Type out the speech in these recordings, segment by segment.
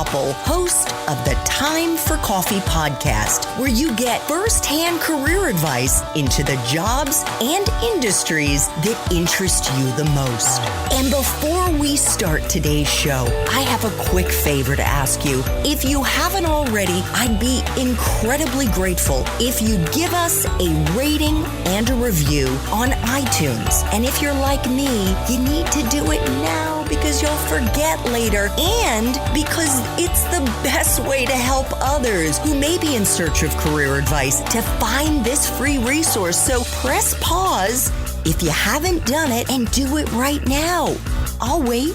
Koppel, host of the Time for Coffee podcast, where you get firsthand career advice into the jobs and industries that interest you the most. And before we start today's show, I have a quick favor to ask you. If you haven't already, I'd be incredibly grateful if you'd give us a rating and a review on iTunes. And if you're like me, you need to do it now because you'll forget later and because it's the best way to help others who may be in search of career advice to find this free resource. So press pause if you haven't done it and do it right now. I'll wait.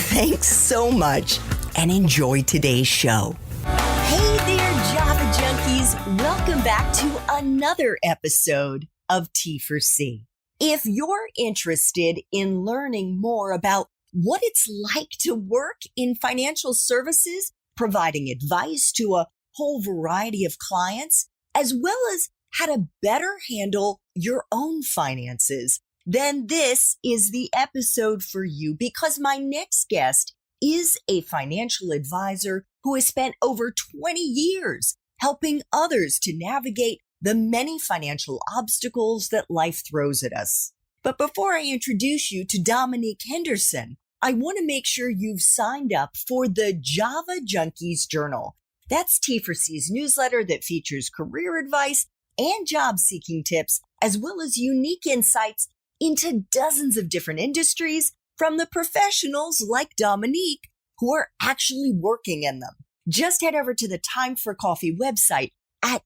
Thanks so much and enjoy today's show. Hey there, Java Junkies. Welcome back to another episode of T4C. If you're interested in learning more about what it's like to work in financial services, providing advice to a whole variety of clients, as well as how to better handle your own finances, then this is the episode for you because my next guest is a financial advisor who has spent over 20 years helping others to navigate the many financial obstacles that life throws at us. But before I introduce you to Dominique Henderson, I want to make sure you've signed up for the Java Junkies Journal. That's T4C's newsletter that features career advice and job-seeking tips, as well as unique insights into dozens of different industries from the professionals like Dominique who are actually working in them. Just head over to the Time for Coffee website at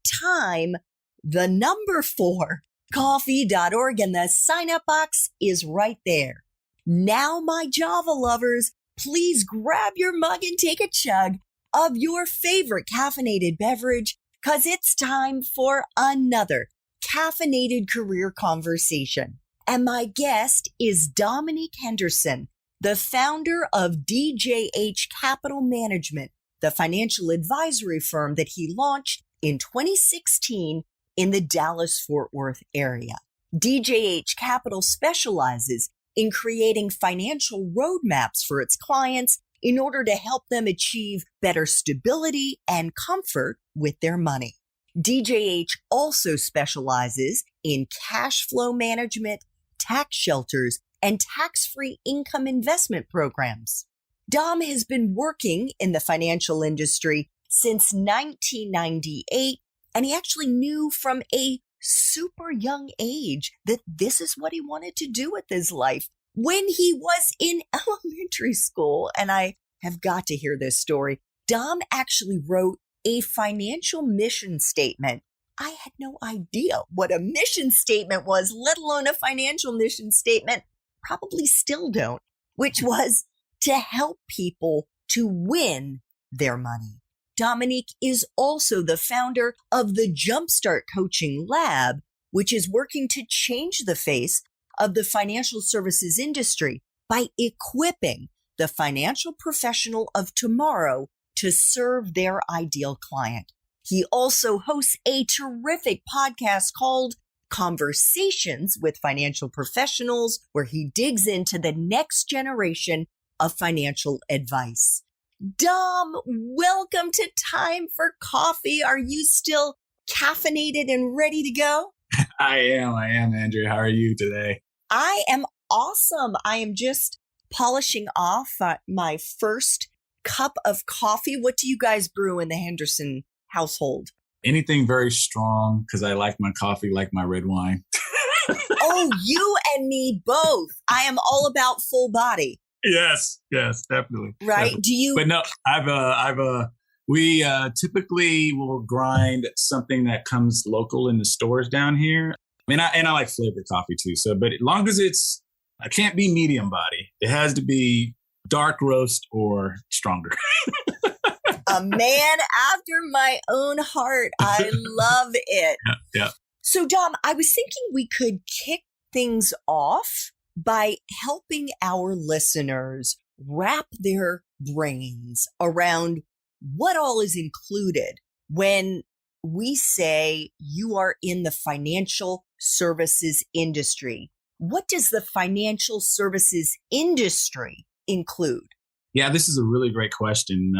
coffee.org, and the sign-up box is right there. Now, my Java lovers, please grab your mug and take a chug of your favorite caffeinated beverage, because it's time for another caffeinated career conversation. And my guest is Dominique Henderson, the founder of DJH Capital Management, the financial advisory firm that he launched in 2016 in the Dallas-Fort Worth area. DJH Capital specializes in creating financial roadmaps for its clients in order to help them achieve better stability and comfort with their money. DJH also specializes in cash flow management, tax shelters, and tax-free income investment programs. Dom has been working in the financial industry since 1998, and he actually knew from a super young age that this is what he wanted to do with his life. When he was in elementary school, and I have got to hear this story, Dom actually wrote a financial mission statement. I had no idea what a mission statement was, let alone a financial mission statement. Probably still don't, which was to help people to win their money. Dominique is also the founder of the Jumpstart Coaching Lab, which is working to change the face of the financial services industry by equipping the financial professional of tomorrow to serve their ideal client. He also hosts a terrific podcast called Conversations with Financial Professionals, where he digs into the next generation of financial advice. Dom, welcome to Time for Coffee. Are you still caffeinated and ready to go? I am, Andrea. How are you today? I am awesome. I am just polishing off my first cup of coffee. What do you guys brew in the Henderson household? Anything very strong, because I like my coffee like my red wine. Oh, you and me both. I am all about full body. Yes, definitely. Right? Definitely. Do you? But no, we typically will grind something that comes local in the stores down here. I mean, I like flavored coffee too. So, but as long as I can't be medium body. It has to be dark roast or stronger. A man after my own heart. I love it. Yeah. So, Dom, I was thinking we could kick things off by helping our listeners wrap their brains around what all is included when we say you are in the financial services industry. What does the financial services industry include? Yeah, this is a really great question.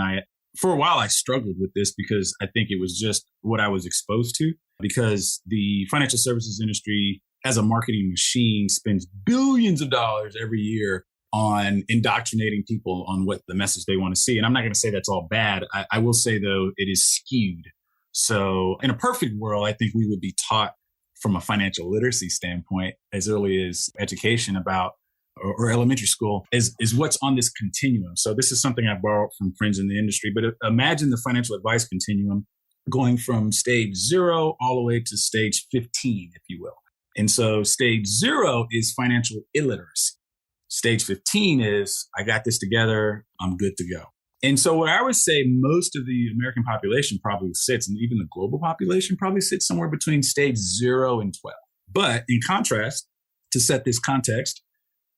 For a while, I struggled with this because I think it was just what I was exposed to, because the financial services industry as a marketing machine spends billions of dollars every year on indoctrinating people on what the message they want to see. And I'm not going to say that's all bad. I will say, though, it is skewed. So in a perfect world, I think we would be taught from a financial literacy standpoint as early as education about or elementary school is what's on this continuum. So this is something I borrowed from friends in the industry, but imagine the financial advice continuum going from stage 0 all the way to stage 15, if you will. And so stage 0 is financial illiteracy. Stage 15 is, I got this together, I'm good to go. And so what I would say most of the American population probably sits, and even the global population probably sits somewhere between stage 0 and 12. But in contrast, to set this context,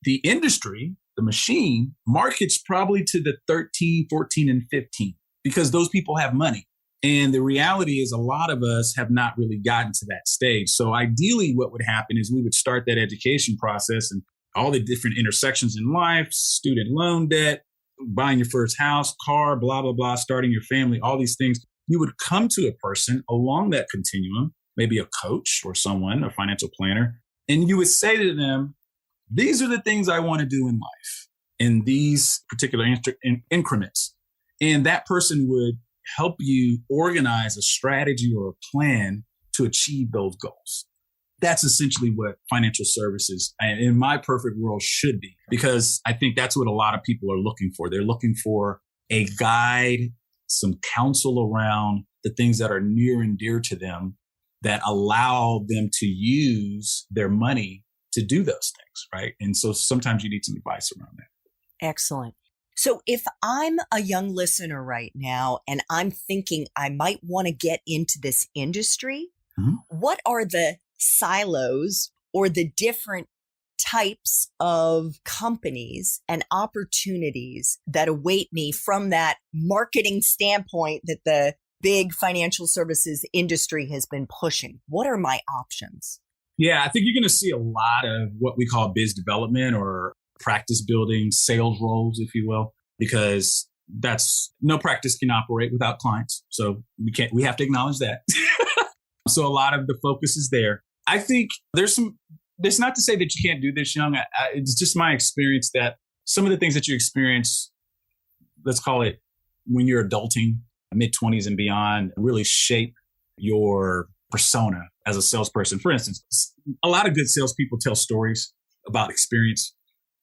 the industry, the machine, markets probably to the 13, 14, and 15 because those people have money. And the reality is a lot of us have not really gotten to that stage. So ideally what would happen is we would start that education process and all the different intersections in life, student loan debt, buying your first house, car, blah, blah, blah, starting your family, all these things. You would come to a person along that continuum, maybe a coach or someone, a financial planner, and you would say to them, these are the things I want to do in life in these particular increments. And that person would help you organize a strategy or a plan to achieve those goals. That's essentially what financial services, in my perfect world, should be, because I think that's what a lot of people are looking for. They're looking for a guide, some counsel around the things that are near and dear to them that allow them to use their money to do those things, right? And so sometimes you need some advice around that. Excellent. So if I'm a young listener right now and I'm thinking I might want to get into this industry, what are the silos or the different types of companies and opportunities that await me from that marketing standpoint that the big financial services industry has been pushing? What are my options? Yeah, I think you're going to see a lot of what we call biz development or practice building, sales roles, if you will, because no practice can operate without clients. So we have to acknowledge that. So a lot of the focus is there. I think that's not to say that you can't do this, Young. It's just my experience that some of the things that you experience, let's call it when you're adulting, mid-20s and beyond, really shape your persona as a salesperson. For instance, a lot of good salespeople tell stories about experience.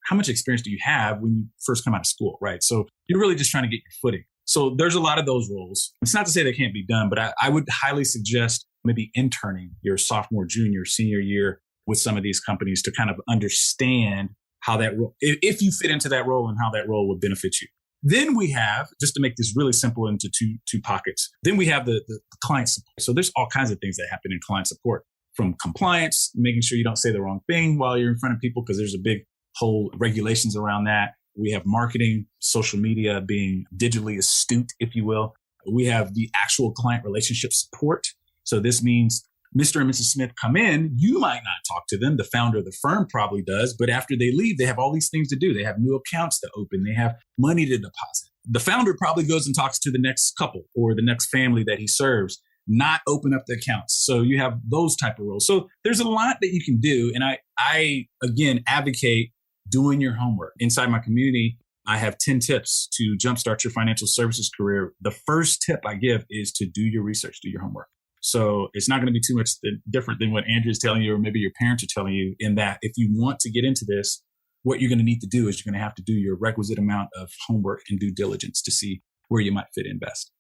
How much experience do you have when you first come out of school, right? So you're really just trying to get your footing. So there's a lot of those roles. It's not to say they can't be done, but I would highly suggest maybe interning your sophomore, junior, senior year with some of these companies to kind of understand how that role, if you fit into that role and how that role would benefit you. Then we have, just to make this really simple into two pockets, then we have the client support. So there's all kinds of things that happen in client support, from compliance, making sure you don't say the wrong thing while you're in front of people, because there's a big whole regulations around that. We have marketing, social media, being digitally astute, if you will. We have the actual client relationship support. So this means Mr. and Mrs. Smith come in, you might not talk to them. The founder of the firm probably does, but after they leave, they have all these things to do. They have new accounts to open. They have money to deposit. The founder probably goes and talks to the next couple or the next family that he serves, not open up the accounts. So you have those type of roles. So there's a lot that you can do. And I again, advocate doing your homework. Inside my community, I have 10 tips to jumpstart your financial services career. The first tip I give is to do your research, do your homework. So it's not going to be too much different than what Andrew is telling you, or maybe your parents are telling you, in that if you want to get into this, what you're going to need to do is you're going to have to do your requisite amount of homework and due diligence to see where you might fit in best.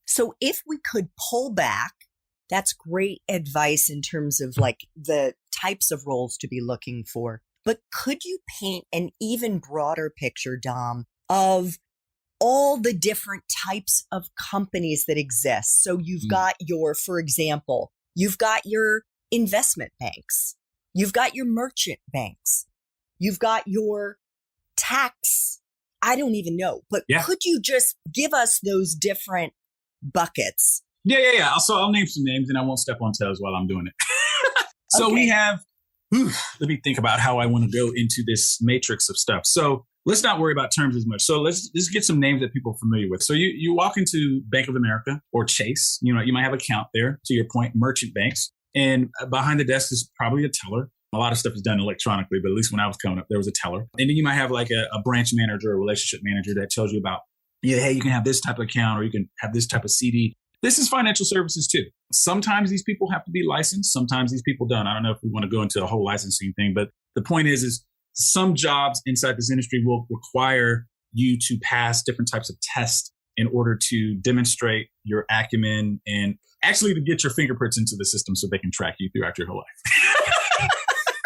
So if we could pull back, that's great advice in terms of like the types of roles to be looking for. But could you paint an even broader picture, Dom, of all the different types of companies that exist? So you've got for example, you've got your investment banks, you've got your merchant banks, you've got your tax, I don't even know, but could you just give us those different buckets? Yeah. So I'll name some names and I won't step on toes while I'm doing it. So we have, let me think about how I want to go into this matrix of stuff. So let's not worry about terms as much. So let's just get some names that people are familiar with. So you walk into Bank of America or Chase, you might have an account there, to your point, merchant banks. And behind the desk is probably a teller. A lot of stuff is done electronically, but at least when I was coming up, there was a teller. And then you might have like a branch manager or relationship manager that tells you about, hey, you can have this type of account or you can have this type of CD. This is financial services too. Sometimes these people have to be licensed. Sometimes these people don't. I don't know if we want to go into a whole licensing thing, but the point is some jobs inside this industry will require you to pass different types of tests in order to demonstrate your acumen and actually to get your fingerprints into the system so they can track you throughout your whole life.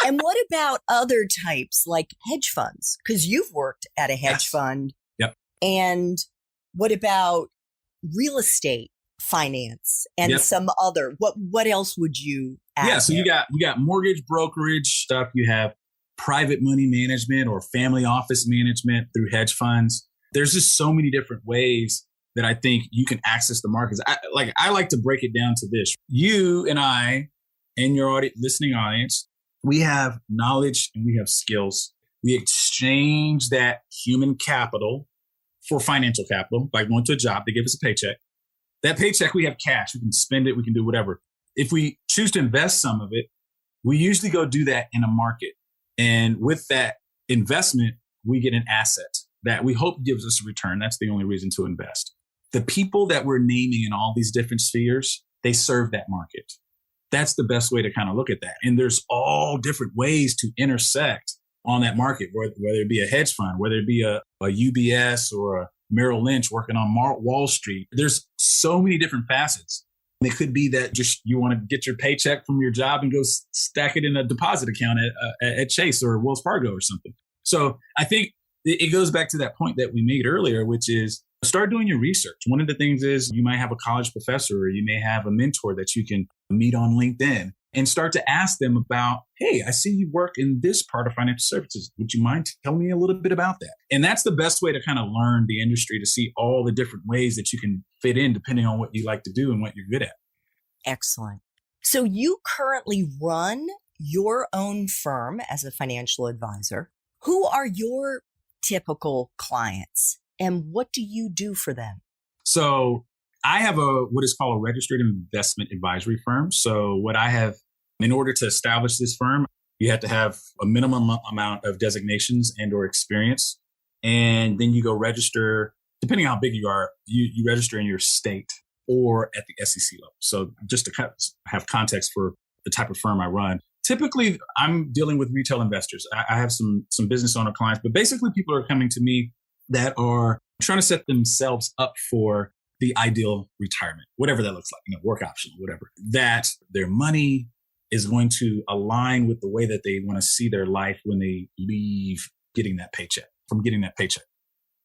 And what about other types like hedge funds? Because you've worked at a hedge fund. Yep. And what about real estate finance and some other? What else would you add? Yeah, so you got mortgage brokerage stuff. You have private money management or family office management through hedge funds. There's just so many different ways that I think you can access the markets. I like to break it down to this. You and I and your listening audience, we have knowledge and we have skills. We exchange that human capital for financial capital by going to a job. They give us a paycheck. That paycheck, we have cash. We can spend it. We can do whatever. If we choose to invest some of it, we usually go do that in a market. And with that investment, we get an asset that we hope gives us a return. That's the only reason to invest. The people that we're naming in all these different spheres, they serve that market. That's the best way to kind of look at that. And there's all different ways to intersect on that market, whether it be a hedge fund, whether it be a UBS or a Merrill Lynch working on Wall Street. There's so many different facets. It could be that just you want to get your paycheck from your job and go stack it in a deposit account at Chase or Wells Fargo or something. So I think it goes back to that point that we made earlier, which is start doing your research. One of the things is you might have a college professor or you may have a mentor that you can meet on LinkedIn and start to ask them about, hey, I see you work in this part of financial services. Would you mind telling me a little bit about that? And that's the best way to kind of learn the industry, to see all the different ways that you can fit in depending on what you like to do and what you're good at. Excellent. So you currently run your own firm as a financial advisor. Who are your typical clients and what do you do for them? So I have what is called a registered investment advisory firm. So what I have, in order to establish this firm, you have to have a minimum amount of designations and or experience. And then you go register, depending on how big you are, you register in your state or at the SEC level. So just to have context for the type of firm I run, typically I'm dealing with retail investors. I have some business owner clients, but basically people are coming to me that are trying to set themselves up for the ideal retirement, whatever that looks like, work option, whatever, that their money is going to align with the way that they want to see their life when they leave getting that paycheck.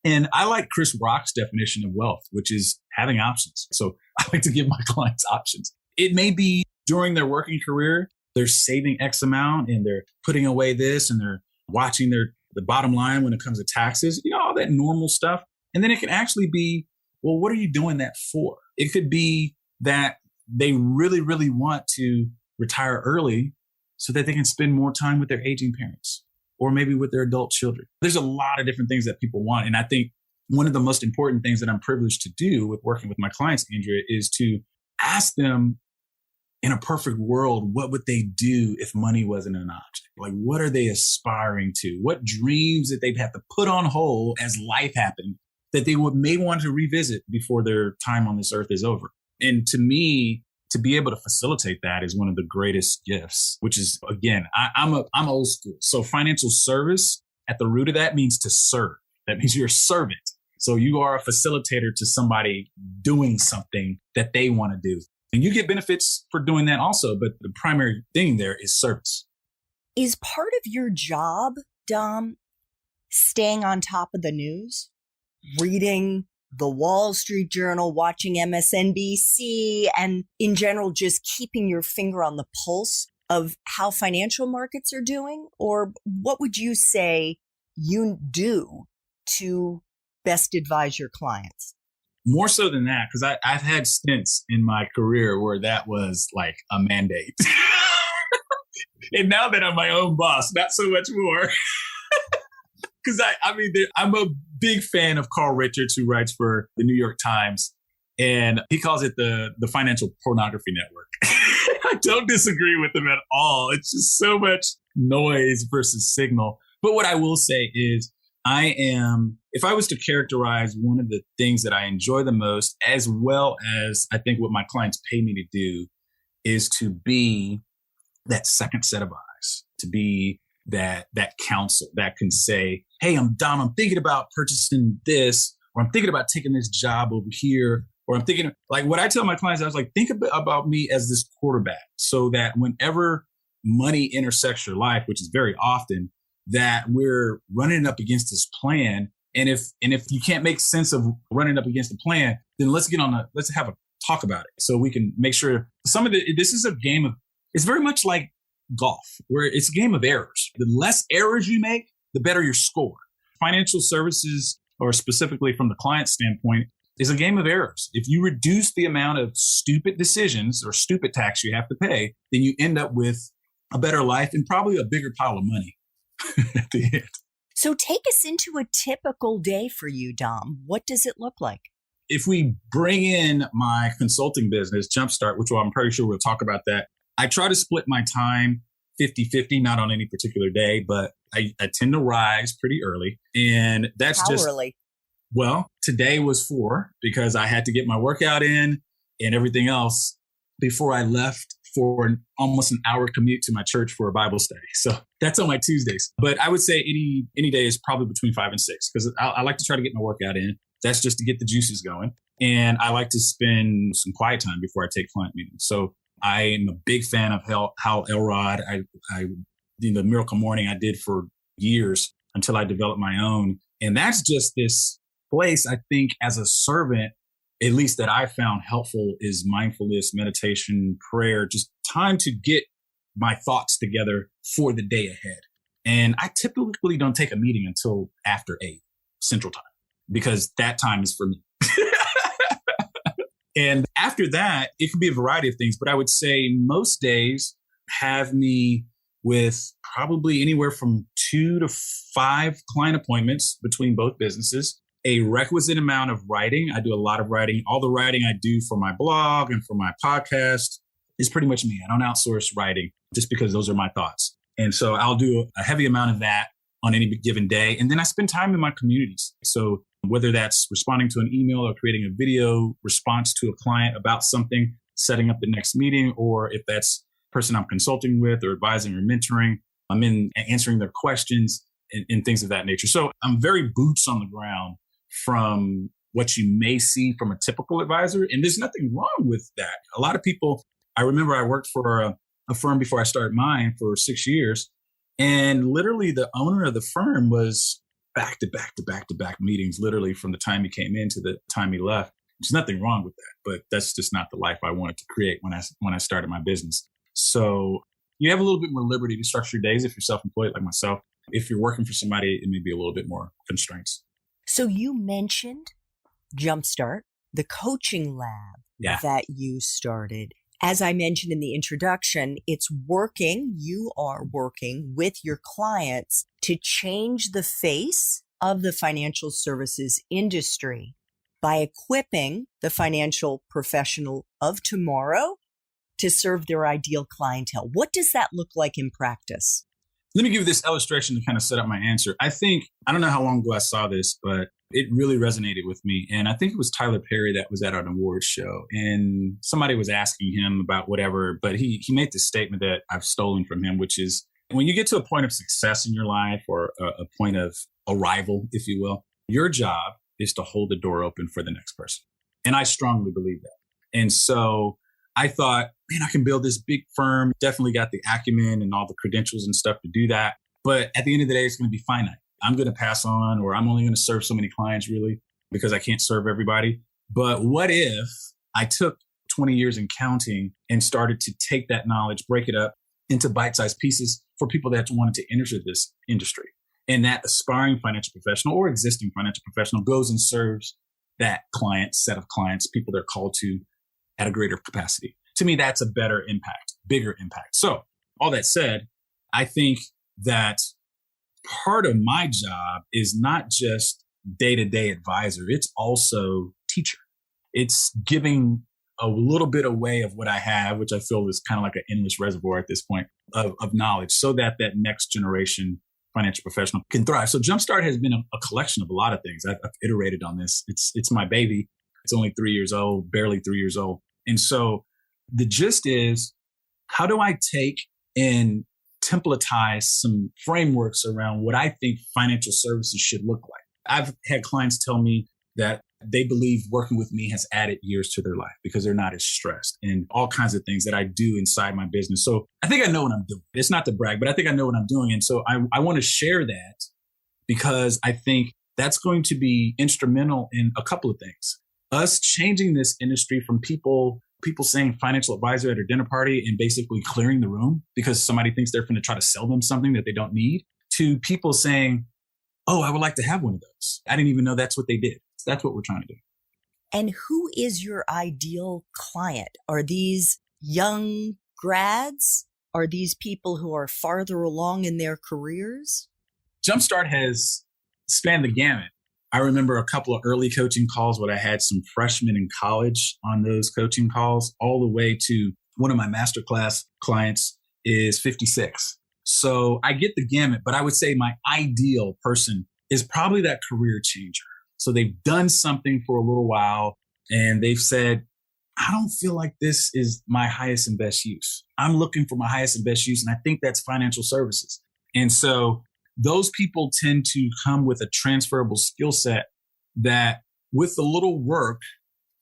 And I like Chris Rock's definition of wealth, which is having options. So I like to give my clients options. It may be during their working career, they're saving X amount and they're putting away this and they're watching the bottom line when it comes to taxes, all that normal stuff. And then it can actually be, well, what are you doing that for? It could be that they really, really want to retire early so that they can spend more time with their aging parents or maybe with their adult children. There's a lot of different things that people want. And I think one of the most important things that I'm privileged to do with working with my clients, Andrea, is to ask them, in a perfect world, what would they do if money wasn't an object? Like, what are they aspiring to? What dreams that they'd have to put on hold as life happened that they may want to revisit before their time on this earth is over? And to me, to be able to facilitate that is one of the greatest gifts, which is, again, I'm old school. So financial service at the root of that means to serve. That means you're a servant. So you are a facilitator to somebody doing something that they want to do. And you get benefits for doing that also. But the primary thing there is service. Is part of your job, Dom, staying on top of the news? Reading the Wall Street Journal, watching MSNBC, and in general, just keeping your finger on the pulse of how financial markets are doing? Or what would you say you do to best advise your clients? More so than that, because I've had stints in my career where that was like a mandate. And now that I'm my own boss, not so much more. because I'm a big fan of Carl Richards, who writes for the New York Times, and he calls it the financial pornography network. I don't disagree with him at all. It's just so much noise versus signal. But what I will say is if I was to characterize one of the things that I enjoy the most, as well as I think what my clients pay me to do, is to be that second set of eyes, to be that counsel that can say, hey, I'm Dom, I'm thinking about purchasing this, or I'm thinking about taking this job over here, or I'm thinking, like what I tell my clients, I was like, think about me as this quarterback, so that whenever money intersects your life, which is very often, that we're running up against this plan. And if you can't make sense of running up against the plan, then let's have a talk about it, so we can make sure this is a game of, it's very much like golf, where it's a game of errors. The less errors you make, the better your score. Financial services, or specifically from the client standpoint, is a game of errors. If you reduce the amount of stupid decisions or stupid tax you have to pay, then you end up with a better life and probably a bigger pile of money at the end. So take us into a typical day for you, Dom. What does it look like? If we bring in my consulting business, Jumpstart, which I'm pretty sure we'll talk about that, I try to split my time 50-50, not on any particular day, but I tend to rise pretty early. And that's How early? Well, today was 4 because I had to get my workout in and everything else before I left for almost an hour commute to my church for a Bible study. So that's on my Tuesdays. But I would say any day is probably between 5 and 6, because I like to try to get my workout in. That's just to get the juices going. And I like to spend some quiet time before I take client meetings. So I am a big fan of Hal Elrod. The Miracle Morning I did for years until I developed my own. And that's just this place, I think, as a servant, at least that I found helpful, is mindfulness, meditation, prayer, just time to get my thoughts together for the day ahead. And I typically don't take a meeting until after 8 Central Time, because that time is for me. And after that, it can be a variety of things, but I would say most days have me with probably anywhere from 2 to 5 client appointments between both businesses, a requisite amount of writing. I do a lot of writing. All the writing I do for my blog and for my podcast is pretty much me. I don't outsource writing just because those are my thoughts. And so I'll do a heavy amount of that on any given day. And then I spend time in my communities. So whether that's responding to an email or creating a video response to a client about something, setting up the next meeting, or if that's the person I'm consulting with or advising or mentoring, I'm in answering their questions and things of that nature. So I'm very boots on the ground from what you may see from a typical advisor. And there's nothing wrong with that. A lot of people, I remember I worked for a firm before I started mine for 6 years. And literally the owner of the firm was back to back meetings, literally from the time he came in to the time he left. There's nothing wrong with that, but that's just not the life I wanted to create when I started my business. So you have a little bit more liberty to structure your days if you're self-employed like myself. If you're working for somebody, it may be a little bit more constraints. So you mentioned Jumpstart, the coaching lab that you started. As I mentioned in the introduction, you are working with your clients to change the face of the financial services industry by equipping the financial professional of tomorrow to serve their ideal clientele. What does that look like in practice? Let me give you this illustration to kind of set up my answer. I don't know how long ago I saw this, but it really resonated with me. And I think it was Tyler Perry that was at an awards show. And somebody was asking him about whatever, but he made this statement that I've stolen from him, which is when you get to a point of success in your life, or a point of arrival, if you will, your job is to hold the door open for the next person. And I strongly believe that. And so I thought, man, I can build this big firm, definitely got the acumen and all the credentials and stuff to do that. But at the end of the day, it's going to be finite. I'm going to pass on, or I'm only going to serve so many clients really, because I can't serve everybody. But what if I took 20 years in counting and started to take that knowledge, break it up into bite-sized pieces for people that wanted to enter this industry? And that aspiring financial professional or existing financial professional goes and serves that set of clients, people they're called to at a greater capacity. To me, that's a better impact, bigger impact. So all that said, I think that part of my job is not just day-to-day advisor. It's also teacher. It's giving a little bit away of what I have, which I feel is kind of like an endless reservoir at this point of knowledge, so that next generation financial professional can thrive. So Jumpstart has been a collection of a lot of things. I've iterated on this. It's my baby. It's only 3 years old, barely 3 years old. And so the gist is, how do I take and templatize some frameworks around what I think financial services should look like? I've had clients tell me that they believe working with me has added years to their life because they're not as stressed, and all kinds of things that I do inside my business. So I think I know what I'm doing. It's not to brag, but I think I know what I'm doing. And so I want to share that because I think that's going to be instrumental in a couple of things. Us changing this industry from people saying financial advisor at a dinner party and basically clearing the room because somebody thinks they're going to try to sell them something that they don't need, to people saying, oh, I would like to have one of those. I didn't even know that's what they did. That's what we're trying to do. And who is your ideal client? Are these young grads? Are these people who are farther along in their careers? Jumpstart has spanned the gamut. I remember a couple of early coaching calls where I had some freshmen in college on those coaching calls, all the way to one of my masterclass clients is 56. So I get the gamut, but I would say my ideal person is probably that career changer. So they've done something for a little while and they've said, I don't feel like this is my highest and best use. I'm looking for my highest and best use. And I think that's financial services. And so those people tend to come with a transferable skill set that, with a little work,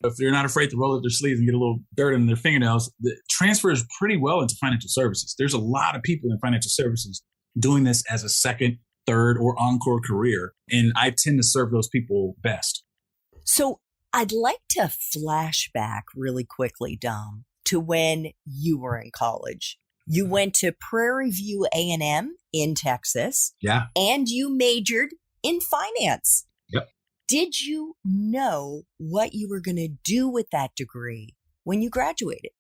if they're not afraid to roll up their sleeves and get a little dirt in their fingernails, the transfers pretty well into financial services. There's a lot of people in financial services doing this as a second, third, or encore career. And I tend to serve those people best. So I'd like to flash back really quickly, Dom, to when you were in college. You went to Prairie View A&M in Texas. Yeah. And you majored in finance. Yep. Did you know what you were going to do with that degree when you graduated?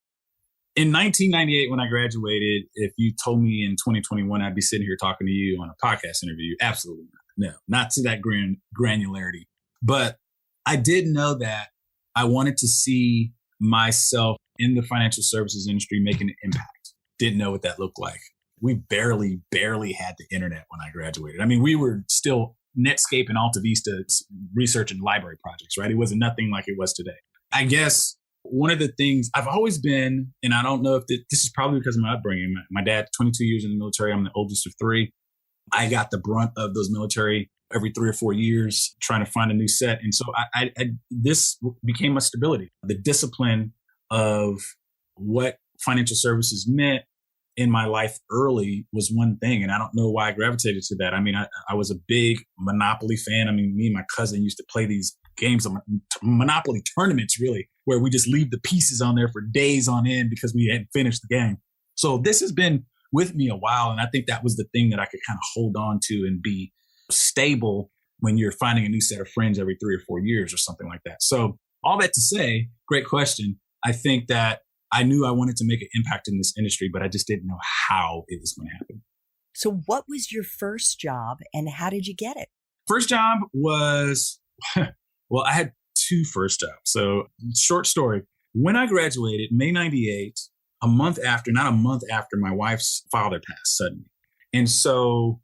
In 1998, when I graduated, if you told me in 2021 I'd be sitting here talking to you on a podcast interview, absolutely not. No, not to that granularity. But I did know that I wanted to see myself in the financial services industry making an impact. Didn't know what that looked like. We barely had the internet when I graduated. I mean, we were still Netscape and Alta Vista research and library projects, right? It wasn't nothing like it was today. I guess one of the things I've always been, and I don't know if this is probably because of my upbringing. My dad, 22 years in the military. I'm the oldest of three. I got the brunt of those military every 3 or 4 years trying to find a new set. And so this became my stability. The discipline of what financial services meant in my life early was one thing. And I don't know why I gravitated to that. I mean, I was a big Monopoly fan. I mean, me and my cousin used to play these games, Monopoly tournaments, really, where we just leave the pieces on there for days on end because we hadn't finished the game. So this has been with me a while. And I think that was the thing that I could kind of hold on to and be stable when you're finding a new set of friends every 3 or 4 years or something like that. So all that to say, great question. I think that I knew I wanted to make an impact in this industry, but I just didn't know how it was going to happen. So what was your first job and how did you get it? First job was, well, I had 2 first jobs. So short story, when I graduated, May 98, not a month after my wife's father passed suddenly. And so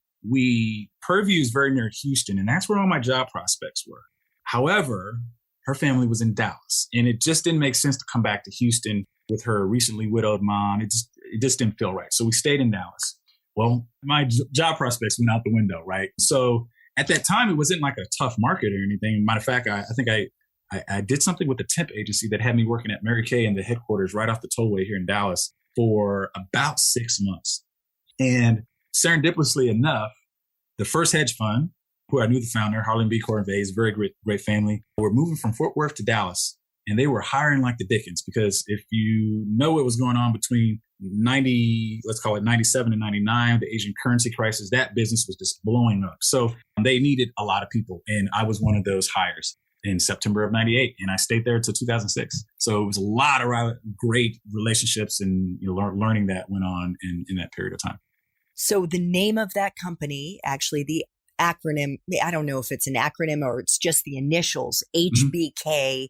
Prairie View is very near Houston, and that's where all my job prospects were. However, her family was in Dallas, and it just didn't make sense to come back to Houston with her recently widowed mom. It just didn't feel right. So we stayed in Dallas. Well, my job prospects went out the window, right? So at that time, it wasn't like a tough market or anything. Matter of fact, I think I did something with a temp agency that had me working at Mary Kay in the headquarters right off the tollway here in Dallas for about 6 months. And serendipitously enough, the first hedge fund, who I knew the founder, Harlan B. Corvée, is a very great family, were moving from Fort Worth to Dallas. And they were hiring like the Dickens, because if you know what was going on between 97 and 99, the Asian currency crisis, that business was just blowing up. So they needed a lot of people. And I was one of those hires in September of 98. And I stayed there until 2006. So it was a lot of great relationships and learning that went on in that period of time. So the name of that company, actually the acronym, I don't know if it's an acronym or it's just the initials, HBK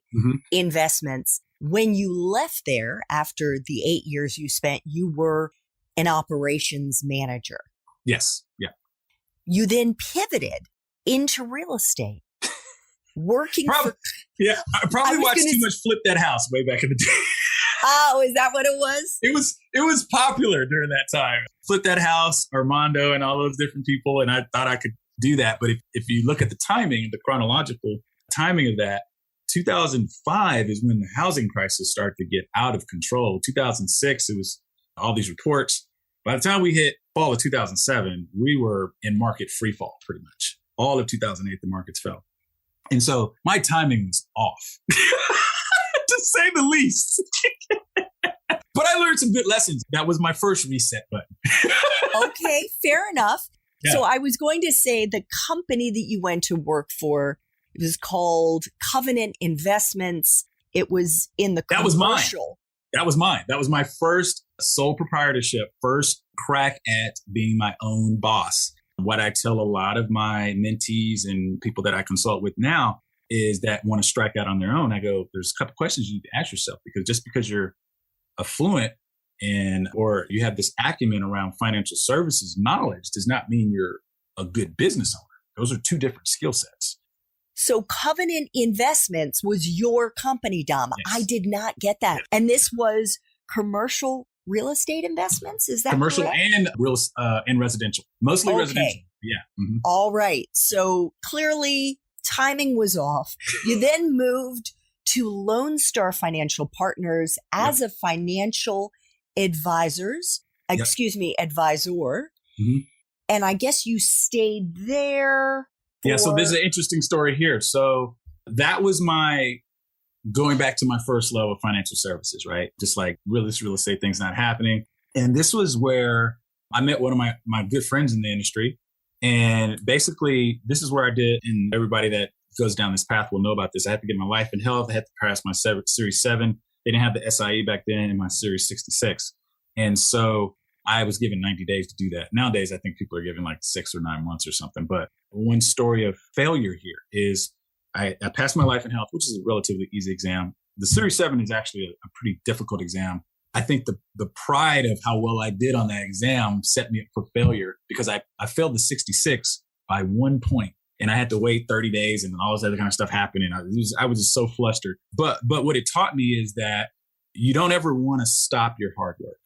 Investments. When you left there after the 8 years you spent, you were an operations manager. Yes. Yeah. You then pivoted into real estate, working for... Yeah, I probably watched too much Flip That House way back in the day. Oh, is that what it was? It was popular during that time. Flip That House, Armando, and all those different people. And I thought I could do that. But if you look at the timing, the chronological timing of that, 2005 is when the housing crisis started to get out of control. 2006, it was all these reports. By the time we hit fall of 2007, we were in market free fall pretty much. All of 2008, the markets fell. And so my timing was off, to say the least. But I learned some good lessons. That was my first reset button. Okay, fair enough. Yeah. So I was going to say the company that you went to work for, it was called Covenant Investments. It was in the commercial. That was mine. That was my first sole proprietorship, first crack at being my own boss. What I tell a lot of my mentees and people that I consult with now is that want to strike out on their own. I go, there's a couple questions you need to ask yourself, because just because you're affluent or you have this acumen around financial services knowledge does not mean you're a good business owner. Those are two different skill sets. So Covenant Investments was your company, Dom. Yes. I did not get that. Yes. And this was commercial real estate investments? Is that commercial correct? and residential, mostly residential. Yeah. Mm-hmm. All right. So clearly timing was off. You then moved to Lone Star Financial Partners as a financial advisor. Mm-hmm. And I guess you stayed there. Yeah. So there's an interesting story here. So that was going back to my first love of financial services, right? Just like real estate things not happening. And this was where I met one of my good friends in the industry. And basically, this is where I did, and everybody that goes down this path will know about this. I had to get my life in health. I had to pass my Series 7. They didn't have the SIE back then, and my Series 66. And so I was given 90 days to do that. Nowadays, I think people are given like 6 or 9 months or something. But one story of failure here is I passed my life in health, which is a relatively easy exam. The Series 7 is actually a pretty difficult exam. I think the pride of how well I did on that exam set me up for failure, because I failed the 66 by 1 point, and I had to wait 30 days and all this other kind of stuff happened. And I was just so flustered. But what it taught me is that you don't ever want to stop your hard work.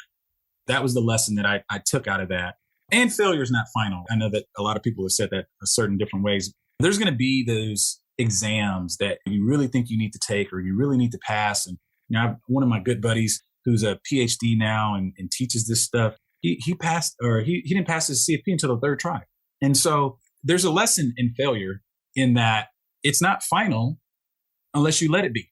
That was the lesson that I took out of that. And failure is not final. I know that a lot of people have said that a certain different ways. There's going to be those exams that you really think you need to take or you really need to pass. And I have one of my good buddies who's a PhD now and teaches this stuff. He passed, or he didn't pass his CFP until the third try. And so there's a lesson in failure in that it's not final unless you let it be.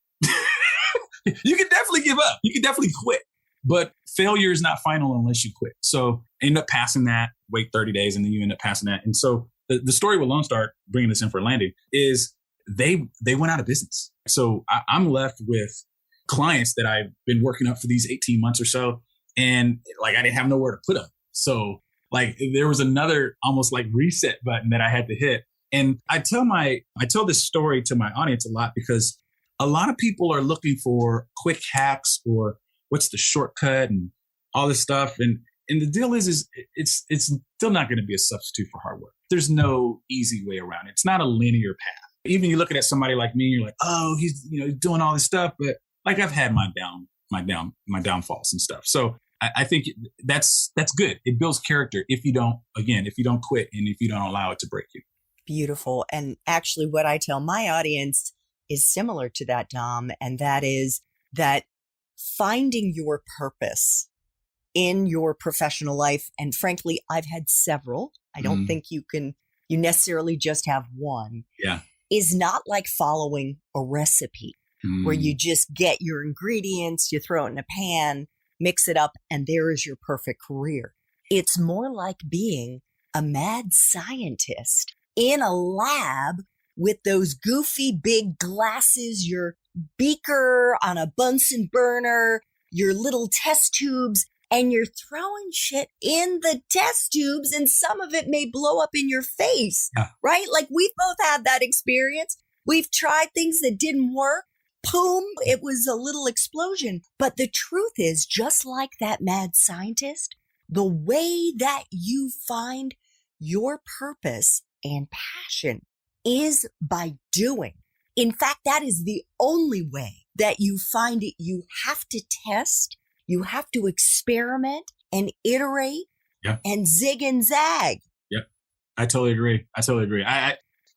You can definitely give up. You can definitely quit. But failure is not final unless you quit. So end up passing that, wait 30 days, and then you end up passing that. And so the story with Lone Star, bringing this in for landing, is they went out of business. So I'm left with clients that I've been working up for these 18 months or so. And like, I didn't have nowhere to put them. So like, there was another almost like reset button that I had to hit. And I tell this story to my audience a lot, because a lot of people are looking for quick hacks or what's the shortcut and all this stuff. And the deal is it's still not going to be a substitute for hard work. There's no easy way around it. It's not a linear path. Even you're looking at somebody like me, and you're like, oh, he's doing all this stuff, but like I've had my downfalls and stuff. So I think that's good. It builds character if you don't quit and if you don't allow it to break you. Beautiful. And actually what I tell my audience is similar to that, Dom. And that is that finding your purpose in your professional life. And frankly, I've had several. I don't think you necessarily just have one. Yeah. Is not like following a recipe where you just get your ingredients, you throw it in a pan, mix it up, and there is your perfect career. It's more like being a mad scientist in a lab with those goofy big glasses, your beaker on a Bunsen burner, your little test tubes, and you're throwing shit in the test tubes and some of it may blow up in your face, right? Like we've both had that experience. We've tried things that didn't work. Boom, it was a little explosion. But the truth is, just like that mad scientist, the way that you find your purpose and passion is by doing. In fact, that is the only way that you find it. You have to test. You have to experiment and iterate and zig and zag. Yep. I totally agree.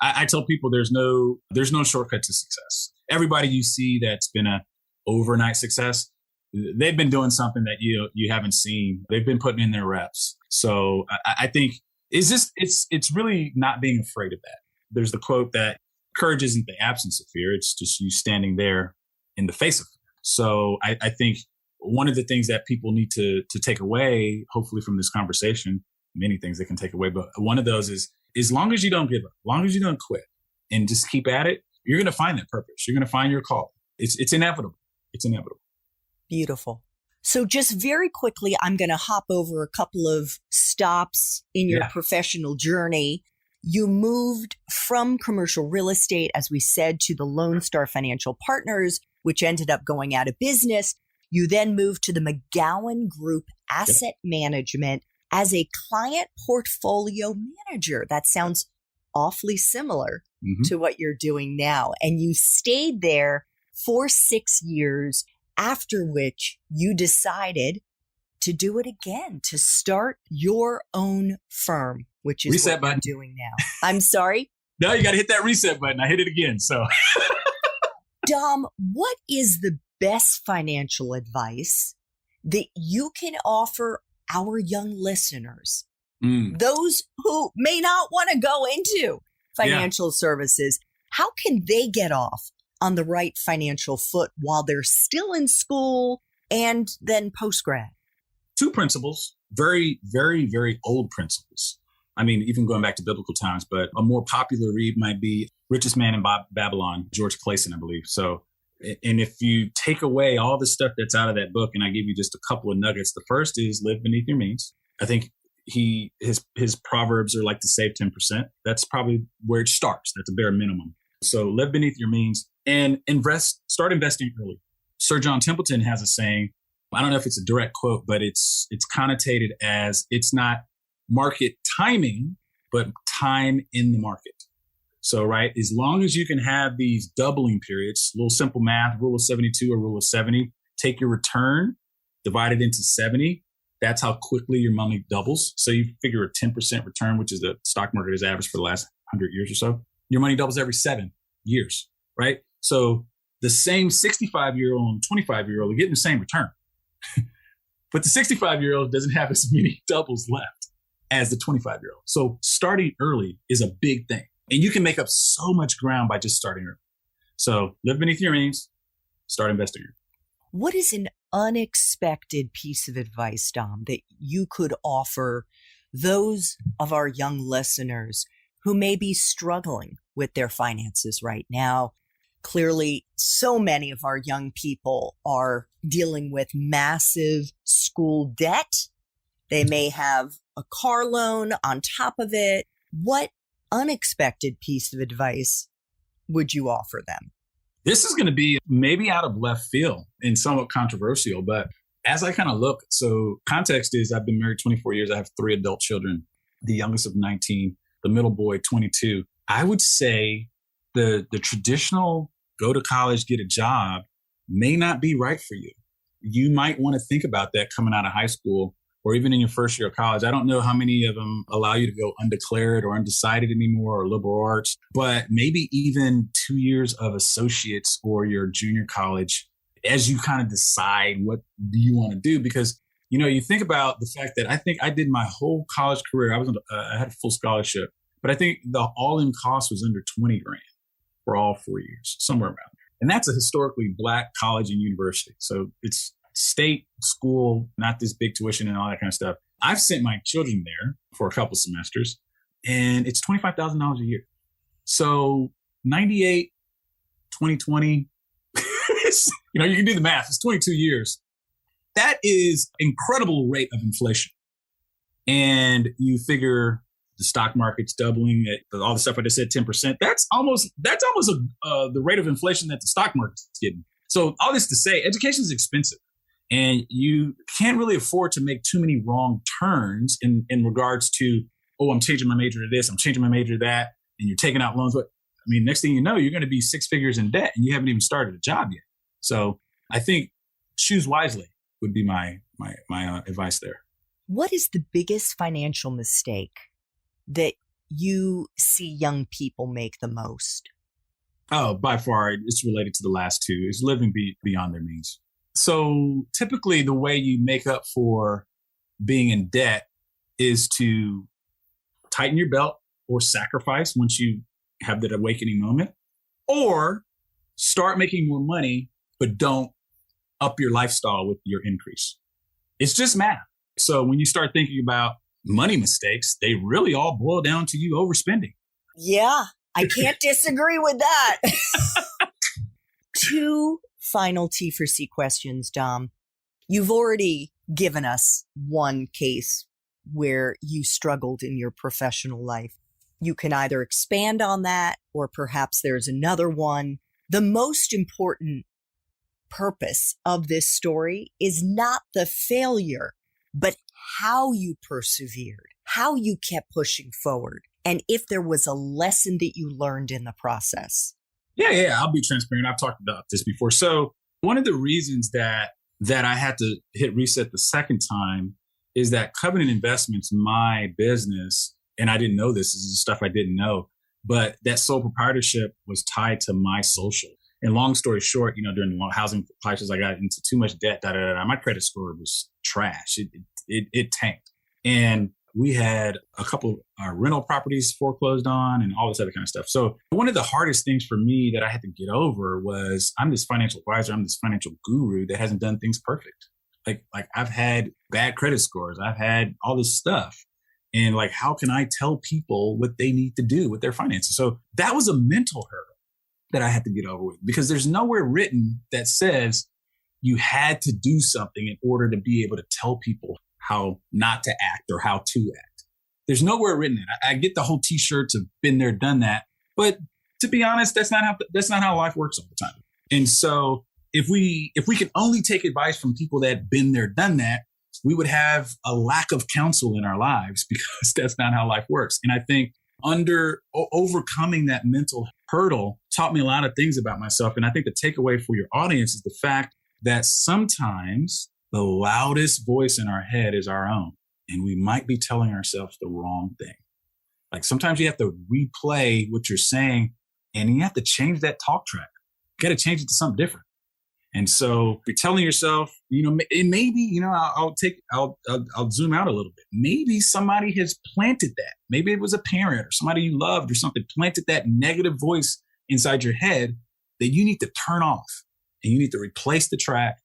I tell people there's no shortcut to success. Everybody you see that's been a overnight success, they've been doing something that you haven't seen. They've been putting in their reps. So I think it's really not being afraid of that. There's the quote that courage isn't the absence of fear. It's just you standing there in the face of fear. So I think one of the things that people need to take away, hopefully from this conversation, many things they can take away, but one of those is, as long as you don't give up, as long as you don't quit and just keep at it, you're going to find that purpose. You're going to find your call. It's inevitable. It's inevitable. Beautiful. So just very quickly, I'm going to hop over a couple of stops in your professional journey. You moved from commercial real estate, as we said, to the Lone Star Financial Partners, which ended up going out of business. You then moved to the McGowan Group Asset Management as a client portfolio manager. That sounds awfully similar to what you're doing now. And you stayed there for 6 years, after which you decided to do it again, to start your own firm, which is reset what button. you're doing now. I'm sorry? No, you got to hit that reset button. I hit it again. So, Dom, what is the best financial advice that you can offer our young listeners, those who may not want to go into financial services? How can they get off on the right financial foot while they're still in school and then post-grad? 2 principles, very, very, very old principles. I mean, even going back to biblical times, but a more popular read might be Richest Man in Babylon, George Clayson, I believe. So, and if you take away all the stuff that's out of that book, and I give you just a couple of nuggets, the first is live beneath your means. I think his proverbs are like to save 10%. That's probably where it starts. That's a bare minimum. So live beneath your means and start investing early. Sir John Templeton has a saying, I don't know if it's a direct quote, but it's connotated as, it's not market timing, but time in the market. So, right, as long as you can have these doubling periods, little simple math, rule of 72 or rule of 70, take your return, divide it into 70. That's how quickly your money doubles. So you figure a 10% return, which is the stock market has averaged for the last 100 years or so. Your money doubles every 7 years, right? So the same 65-year-old and 25-year-old are getting the same return. But the 65-year-old doesn't have as many doubles left as the 25-year-old. So starting early is a big thing. And you can make up so much ground by just starting early. So live beneath your means, start investing early. What is an unexpected piece of advice, Dom, that you could offer those of our young listeners who may be struggling with their finances right now? Clearly, so many of our young people are dealing with massive school debt. They may have a car loan on top of it. What unexpected piece of advice would you offer them? This is going to be maybe out of left field and somewhat controversial, but as I kind of look, so context is I've been married 24 years. I have 3 adult children, the youngest of 19, the middle boy, 22. I would say the traditional go to college, get a job may not be right for you. You might want to think about that coming out of high school or even in your first year of college. I don't know how many of them allow you to go undeclared or undecided anymore or liberal arts, but maybe even 2 years of associates or your junior college as you kind of decide what do you want to do. Because, you know, you think about the fact that I think I did my whole college career. I had a full scholarship, but I think the all-in cost was under 20 grand for all 4 years, somewhere around there. And that's a historically Black college and university. So it's state school, not this big tuition and all that kind of stuff. I've sent my children there for a couple semesters and it's $25,000 a year. So 98, 2020, you know, you can do the math. It's 22 years. that is incredible rate of inflation. And you figure the stock market's doubling, all the stuff I just said, 10%. That's almost the rate of inflation that the stock market's getting. So all this to say, education is expensive. And you can't really afford to make too many wrong turns in regards to, oh, I'm changing my major to this, I'm changing my major to that, and you're taking out loans. But I mean, next thing you know, you're going to be 6 figures in debt and you haven't even started a job yet. So I think choose wisely would be my advice there. What is the biggest financial mistake that you see young people make the most? Oh, by far, it's related to the last two. Is living beyond their means. So typically the way you make up for being in debt is to tighten your belt or sacrifice once you have that awakening moment, or start making more money, but don't up your lifestyle with your increase. It's just math. So when you start thinking about money mistakes, they really all boil down to you overspending. Yeah, I can't disagree with that. 2 final T4C questions, Dom. You've already given us one case where you struggled in your professional life. You can either expand on that or perhaps there's another one. The most important purpose of this story is not the failure, but how you persevered, how you kept pushing forward, and if there was a lesson that you learned in the process. Yeah, I'll be transparent. I've talked about this before. So one of the reasons that I had to hit reset the second time is that Covenant Investments, my business, and I didn't know this is stuff I didn't know, but that sole proprietorship was tied to my social. And long story short, during the housing crisis, I got into too much debt. My credit score was trash. It tanked. And we had a couple of rental properties foreclosed on and all this other kind of stuff. So one of the hardest things for me that I had to get over was I'm this financial advisor, I'm this financial guru that hasn't done things perfect. Like I've had bad credit scores. I've had all this stuff. And how can I tell people what they need to do with their finances? So that was a mental hurdle that I had to get over with, because there's nowhere written that says you had to do something in order to be able to tell people how not to act or how to act. There's nowhere written that. I get the whole t-shirts of been there, done that. But to be honest, that's not how life works all the time. And so if we can only take advice from people that been there, done that, we would have a lack of counsel in our lives, because that's not how life works. And I think overcoming that mental hurdle taught me a lot of things about myself. And I think the takeaway for your audience is the fact that sometimes the loudest voice in our head is our own, and we might be telling ourselves the wrong thing. Sometimes you have to replay what you're saying, and you have to change that talk track. You got to change it to something different. And so if you're telling yourself, and maybe, I'll zoom out a little bit. Maybe somebody has planted that. Maybe it was a parent or somebody you loved or something, planted that negative voice inside your head that you need to turn off, and you need to replace the track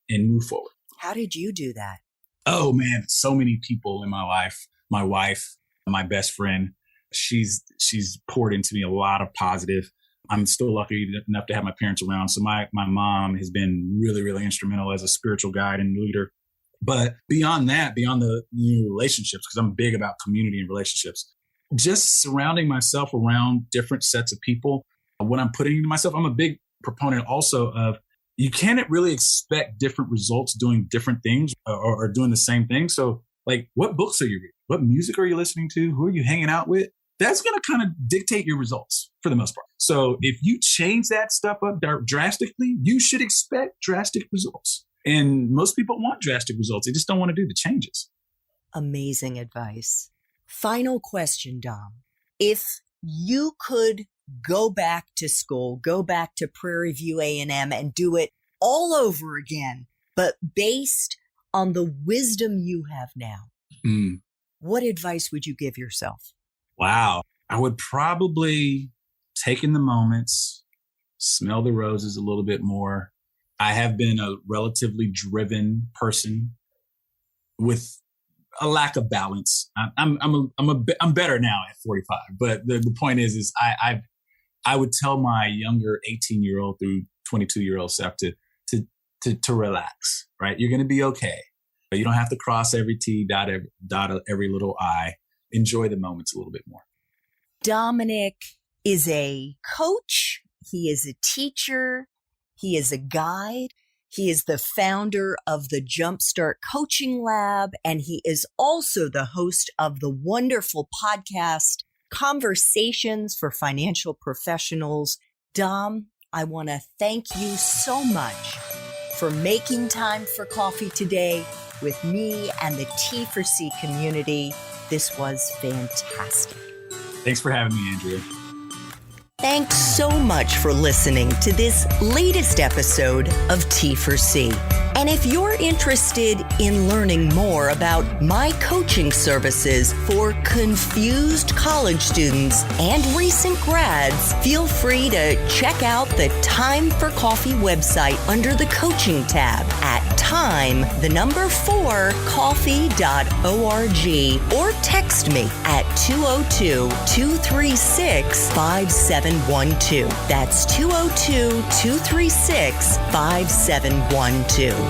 and move forward. How did you do that? Oh man, so many people in my life. My wife, my best friend, she's poured into me a lot of positive. I'm still lucky enough to have my parents around. So my mom has been really, really instrumental as a spiritual guide and leader. But beyond that, beyond the relationships, because I'm big about community and relationships, just surrounding myself around different sets of people, what I'm putting into myself, I'm a big proponent also of, you can't really expect different results doing different things or doing the same thing. So what books are you reading? What music are you listening to? Who are you hanging out with? That's going to kind of dictate your results for the most part. So if you change that stuff up drastically, you should expect drastic results. And most people want drastic results. They just don't want to do the changes. Amazing advice. Final question, Dom. If you could go back to school, go back to Prairie View A&M and do it all over again, but based on the wisdom you have now, what advice would you give yourself? Wow. I would probably take in the moments, smell the roses a little bit more. I have been a relatively driven person with a lack of balance. I'm better now at 45, but the point is I would tell my younger 18-year-old through 22-year-old self to to relax, right? You're going to be okay. But you don't have to cross every T, dot every little I. Enjoy the moments a little bit more. Dominique is a coach. He is a teacher. He is a guide. He is the founder of the Jumpstart Coaching Lab, and he is also the host of the wonderful podcast, Conversations for Financial Professionals. Dom, I want to thank you so much for making time for coffee today with me and the T4C community. This was fantastic. Thanks for having me, Andrea. Thanks so much for listening to this latest episode of T4C. And if you're interested in learning more about my coaching services for confused college students and recent grads, feel free to check out the Time for Coffee website under the coaching tab at time4coffee.org or text me at 202-236-5712. That's 202-236-5712.